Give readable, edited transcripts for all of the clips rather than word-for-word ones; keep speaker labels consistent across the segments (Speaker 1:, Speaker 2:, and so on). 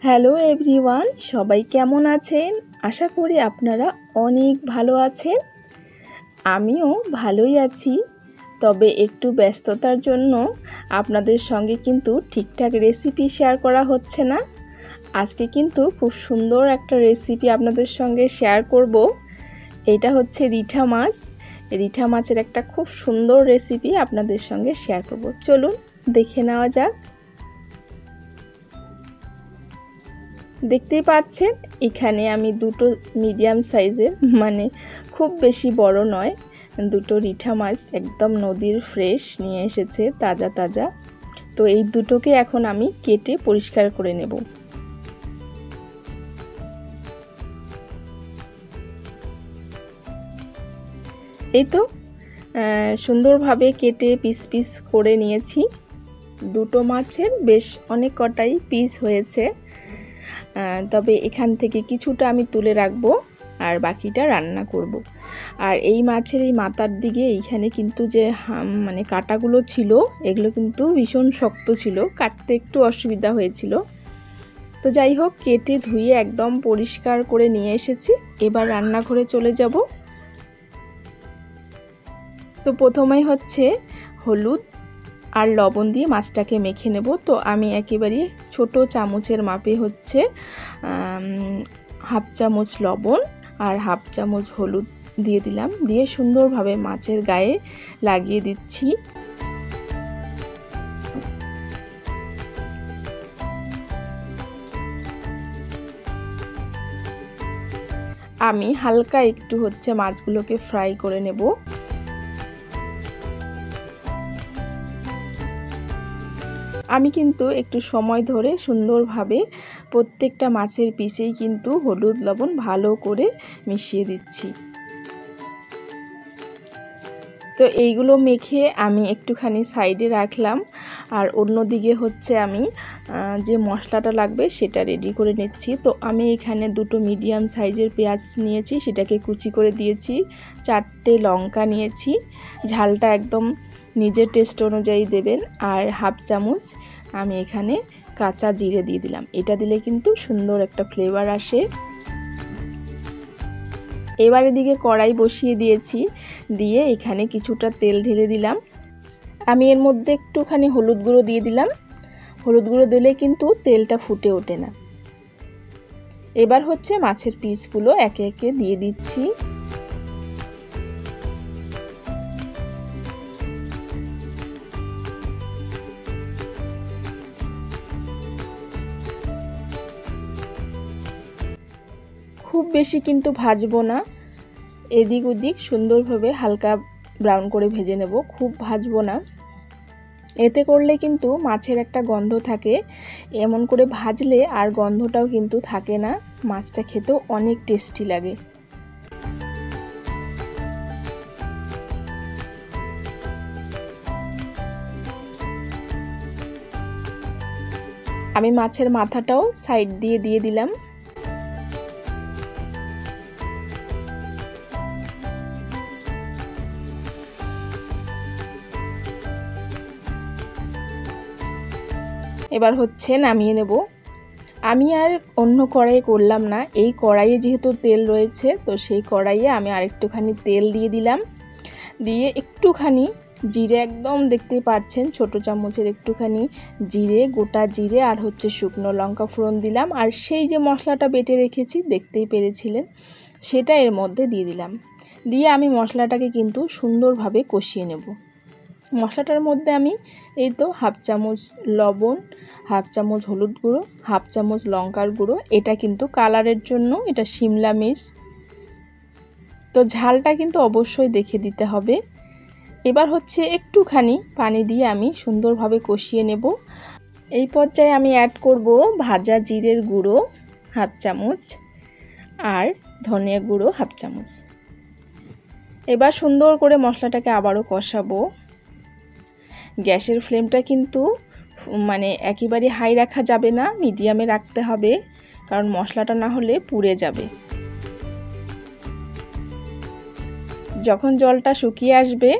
Speaker 1: Hello everyone, সবাই কেমন আছেন? আশা করি আপনারা অনেক ভালো আছেন। আমিও ভালোই আছি, তবে একটু ব্যস্ততার জন্য আপনাদের সঙ্গে কিন্তু ঠিকঠাক রেসিপি শেয়ার করা হচ্ছে না। আজকে কিন্তু খুব সুন্দর একটা রেসিপি আপনাদের সঙ্গে শেয়ার করব। এটা হচ্ছে রিঠা মাছ। রিঠা মাছের একটা খুব সুন্দর রেসিপি আপনাদের সঙ্গে শেয়ার করব। চলুন দেখে নেওয়া যাক। দেখতেই পাচ্ছেন এখানে আমি দুটো মিডিয়াম সাইজের, মানে খুব বেশি বড় নয়, দুটো রিঠা মাছ একদম নদীর ফ্রেশ নিয়ে এসেছে, তাজা তাজা। তো এই দুটোকে এখন আমি কেটে পরিষ্কার করে নেব। এই তো সুন্দরভাবে কেটে পিস পিস করে নিয়েছি। দুটো মাছের বেশ অনেক কটাই পিস হয়েছে, তবে এখান থেকে কিছুটা আমি তুলে রাখবো আর বাকিটা রান্না করব। আর এই মাছের এই মাথার দিকে এইখানে কিন্তু যে মানে কাঁটাগুলো ছিল, এগুলো কিন্তু ভীষণ শক্ত ছিল, কাটতে একটু অসুবিধা হয়েছিল। তো যাই হোক, কেটে ধুয়ে একদম পরিষ্কার করে নিয়ে এসেছি। এবার রান্নাঘরে চলে যাব। তো প্রথমেই হচ্ছে হলুদ আর লবণ দিয়ে মাছটাকে মেখে নেব। তো আমি একেবারে ছোট চামচের মাপে হচ্ছে হাফ চামচ লবণ আর হাফ চামচ হলুদ দিয়ে দিলাম, দিয়ে সুন্দরভাবে মাছের গায়ে লাগিয়ে দিচ্ছি। আমি হালকা একটু হচ্ছে মাছগুলোকে ফ্রাই করে নেব। আমি কিন্তু একটু সময় ধরে সুন্দরভাবে প্রত্যেকটা মাছের পিসেই কিন্তু হলুদ লবণ ভালো করে মিশিয়ে দিচ্ছি। তো এইগুলো মেখে আমি একটুখানি সাইডে রাখলাম, আর অন্যদিকে হচ্ছে আমি যে মশলাটা লাগবে সেটা রেডি করে নিচ্ছি। তো আমি এখানে দুটো মিডিয়াম সাইজের পেঁয়াজ নিয়েছি, সেটাকে কুচি করে দিয়েছি। 4টে লঙ্কা নিয়েছি, ঝালটা একদম নিজের টেস্ট অনুযায়ী দেবেন। আর হাফ চামচ আমি এখানে কাঁচা জিরে দিয়ে দিলাম, এটা দিলে কিন্তু সুন্দর একটা ফ্লেভার আসে। এবার এদিকে কড়াই বসিয়ে দিয়েছি, দিয়ে এখানে কিছুটা তেল ঢেলে দিলাম। আমি এর মধ্যে একটুখানি হলুদ গুঁড়ো দিয়ে দিলাম। হলুদ গুঁড়ো দিলে কিন্তু তেলটা ফুটে ওঠে না। এবার হচ্ছে মাছের পিসগুলো একে একে দিয়ে দিচ্ছি। খুব বেশি কিন্তু ভাজবো না, এদিক ওদিক সুন্দরভাবে হালকা ব্রাউন করে ভেজে নেব, খুব ভাজবো না। এতে করলে কিন্তু মাছের একটা গন্ধ থাকে, এমন করে ভাজলে আর গন্ধটাও কিন্তু থাকে না, মাছটা খেতেও অনেক টেস্টি লাগে। আমি মাছের মাথাটাও সাইড দিয়ে দিয়ে দিলাম। এবার হচ্ছে নামিয়ে নেব। আমি আর অন্য কড়াইয়ে করলাম না, এই কড়াইয়ে যেহেতু তেল রয়েছে, তো সেই কড়াইয়ে আমি আরেকটুখানি তেল দিয়ে দিলাম, দিয়ে একটুখানি জিরে, একদম দেখতেই পাচ্ছেন ছোট চামচের একটুখানি জিরে, গোটা জিরে আর হচ্ছে শুকনো লঙ্কা ফোড়ন দিলাম। আর সেই যে মশলাটা বেটে রেখেছি দেখতেই পেরেছিলেন, সেটা এর মধ্যে দিয়ে দিলাম। দিয়ে আমি মশলাটাকে কিন্তু সুন্দরভাবে কষিয়ে নেব। মশলাটার মধ্যে আমি এই তো হাফ চামচ লবণ, হাফ চামচ হলুদ গুঁড়ো, হাফ চামচ লঙ্কার গুঁড়ো, এটা কিন্তু কালারের জন্য, এটা শিমলা মির্চ। তো ঝালটা কিন্তু অবশ্যই দেখে দিতে হবে। এবার হচ্ছে একটুখানি পানি দিয়ে আমি সুন্দরভাবে কষিয়ে নেব। এই পর্যায়ে আমি অ্যাড করব ভাজা জিরের গুঁড়ো হাফ চামচ আর ধনিয়া গুঁড়ো হাফ চামচ। এবার সুন্দর করে মশলাটাকে আবারও কষাবো। গ্যাসের ফ্লেমটা কিন্তু মানে একেবারে হাই রাখা যাবে না, মিডিয়ামে রাখতে হবে, কারণ মশলাটা না হলে পুড়ে যাবে। যখন জলটা শুকিয়ে আসবে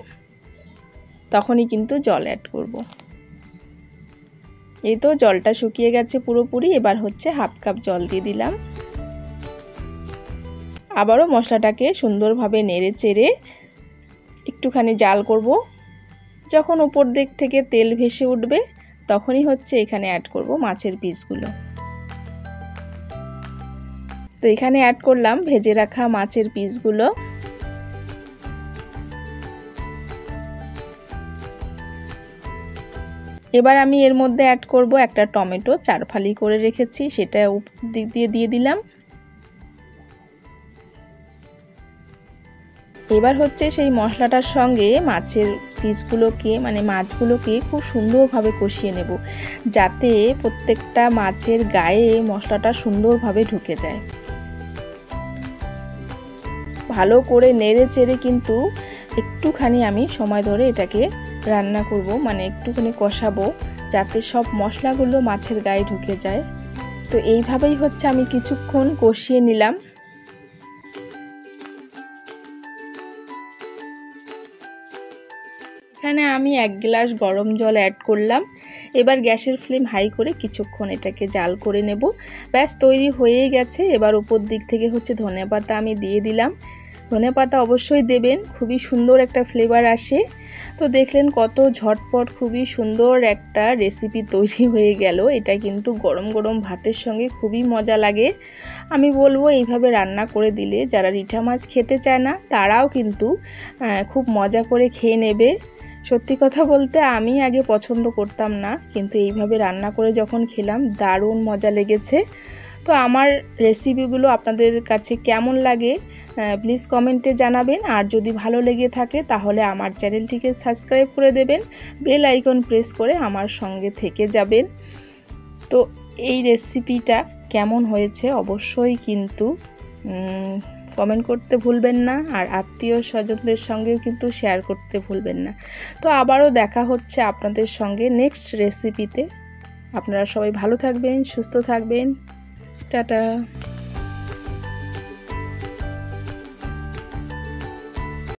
Speaker 1: তখনই কিন্তু জল অ্যাড করব। এই তো জলটা শুকিয়ে গেছে পুরোপুরি। এবার হচ্ছে হাফ কাপ জল দিয়ে দিলাম। আবারও মশলাটাকে সুন্দরভাবে নেড়ে চেড়ে একটুখানি জাল করব। যখন উপর দিক থেকে তেল ভেসে উঠবে তখনই হচ্ছে এখানে অ্যাড করব মাছের পিসগুলো। তো এখানে অ্যাড করলাম ভেজে রাখা মাছের পিসগুলো। এবার আমি এর মধ্যে অ্যাড করব একটা টমেটো 4 ফালি করে রেখেছি, সেটা উপর দিক দিয়ে দিলাম। এবার হচ্ছে সেই মশলাটার সঙ্গে মাছের পিসগুলোকে মানে মাছগুলোকে খুব সুন্দরভাবে কষিয়ে নেব, যাতে প্রত্যেকটা মাছের গায়ে মশলাটা সুন্দরভাবে ঢুকে যায়। ভালো করে নেড়ে চেড়ে কিন্তু একটুখানি আমি সময় ধরে এটাকে রান্না করব, মানে একটুখানি কষাবো যাতে সব মশলাগুলো মাছের গায়ে ঢুকে যায়। তো এইভাবেই হচ্ছে আমি কিছুক্ষণ কষিয়ে নিলাম। এখানে আমি 1 গ্লাস গরম জল অ্যাড করলাম। এবার গ্যাসের ফ্লেম হাই করে কিছুক্ষণ এটাকে জাল করে নেব। ব্যাস তৈরি হয়ে গেছে। এবার উপর দিক থেকে হচ্ছে ধনেপাতা আমি দিয়ে দিলাম। ধনেপাতা অবশ্যই দেবেন, খুবই সুন্দর একটা ফ্লেভার আসে। তো দেখলেন কত ঝটপট খুবই সুন্দর একটা রেসিপি তৈরি হয়ে গেল। এটা কিন্তু গরম গরম ভাতের সঙ্গে খুবই মজা লাগে। আমি বলবো এইভাবে রান্না করে দিলে যারা রিঠা মাছ খেতে চায় না তারাও কিন্তু খুব মজা করে খেয়ে নেবে। সত্যি কথা বলতে আমি আগে পছন্দ করতাম না, কিন্তু এইভাবে রান্না করে যখন খেলাম দারুণ মজা লেগেছে। তো আমার রেসিপিগুলো আপনাদের কাছে কেমন লাগে প্লিজ কমেন্টে জানাবেন। আর যদি ভালো লেগে থাকে তাহলে আমার চ্যানেলটিকে সাবস্ক্রাইব করে দেবেন, বেল আইকন প্রেস করে আমার সঙ্গে থেকে যাবেন। তো এই রেসিপিটা কেমন হয়েছে অবশ্যই কিন্তু কমেন্ট করতে ভুলবেন না, আর আত্মীয় স্বজনদের সঙ্গেও কিন্তু শেয়ার করতে ভুলবেন না। তো আবারও দেখা হচ্ছে আপনাদের সঙ্গে নেক্সট রেসিপিতে। আপনারা সবাই ভালো থাকবেন, সুস্থ থাকবেন। টাটা।